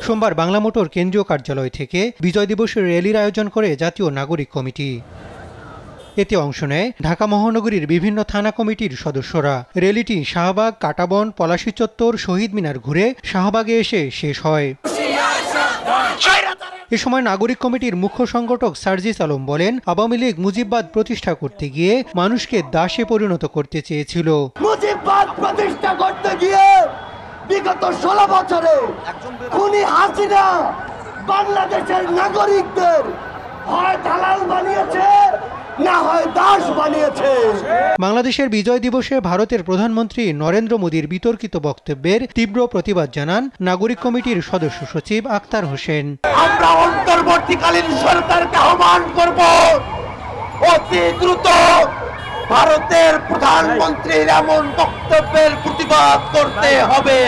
সোমবার বাংলা মোটর কেন্দ্রীয় কার্যালয় থেকে বিজয় দিবসের র্যালির আয়োজন করে জাতীয় নাগরিক কমিটি। এতে অংশ নেয় ঢাকা মহানগরীর বিভিন্ন থানা কমিটির সদস্যরা। র্যালিটি শাহবাগ, কাঁটাবন, পলাশী চত্বর, শহীদ মিনার ঘুরে শাহবাগে এসে শেষ হয়। এ সময় নাগরিক কমিটির মুখ্য সংগঠক সার্জিস আলম বলেন, আওয়ামী লীগ মুজিববাদ প্রতিষ্ঠা করতে গিয়ে মানুষকে দাসে পরিণত করতে চেয়েছিল। মুজিববাদ প্রতিষ্ঠা করতে গিয়ে বিগত 16 বছরে খুনি হাসিনা বাংলাদেশের নাগরিকদের হয় দালাল বানিয়েছে না হয় দাস বানিয়েছে। বাংলাদেশের বিজয় দিবসে ভারতের প্রধানমন্ত্রী নরেন্দ্র মোদীর বিতর্কিত বক্তব্যের তীব্র প্রতিবাদ জানান নাগরিক কমিটির সদস্য সচিব আক্তার হোসেন। আমরা অন্তর্বর্তীকালীন সরকারকে আহ্বান করব, অতি দ্রুত ভারতের প্রধানমন্ত্রীর এমন বক্তব্যের প্রতিবাদ করতে হবে।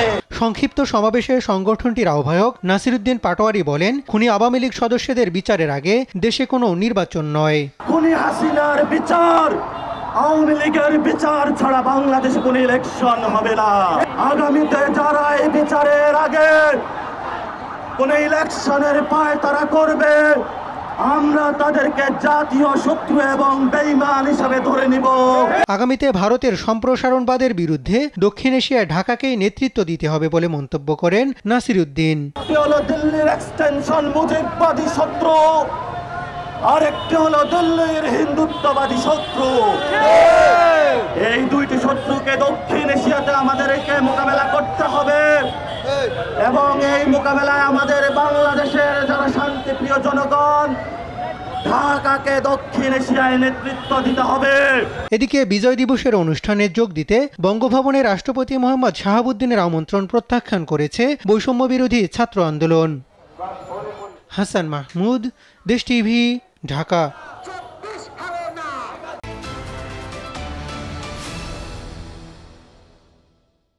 সংক্ষিপ্ত সমাবেশে সংগঠনটির আহ্বায়ক নাসিরউদ্দিন পাটোয়ারি বলেন, খুনি আওয়ামী লীগ সদস্যদের বিচারের আগে দেশে কোনো নির্বাচন নয়। খুনি হাসিনার বিচার, আওয়ামী লীগের বিচার ছাড়া বাংলাদেশে কোনো ইলেকশন হবে না। আগামীতে যারা এই বিচারের আগে কোন ইলেকশনের পায়তারা করবে, আমরা তাদেরকে জাতীয় শত্রু এবং বেঈমান হিসেবে ধরে নিব। আগামীতে ভারতের সম্প্রসারণবাদের বিরুদ্ধে দক্ষিণ এশিয়ায় ঢাকাকেই নেতৃত্ব দিতে হবে বলে মন্তব্য করেন নাসিরউদ্দিন। দিল্লির এক্সটেনশন মুজিববাদী শত্রু, আরেকটি হলো দিল্লির হিন্দুত্ববাদী শত্রু। এই দুইটি শত্রুকে দক্ষিণ এশিয়াতে আমাদেরকে মোকাবেলা করতে হবে এবং এই মোকাবেলায় আমাদের বাংলাদেশের যারা শান্তিপ্রিয় জনগণ, ঢাকাকে দক্ষিণ এশিয়ায় নেতৃত্ব দিতে হবে। এদিকে বিজয় দিবসের অনুষ্ঠানে যোগ দিতে বঙ্গভবনে রাষ্ট্রপতি মোহাম্মদ শাহাবুদ্দিনের আমন্ত্রণ প্রত্যাখ্যান করেছে বৈষম্য বিরোধী ছাত্র আন্দোলন। হাসান মাহমুদ, দেশ টিভি, ঢাকা।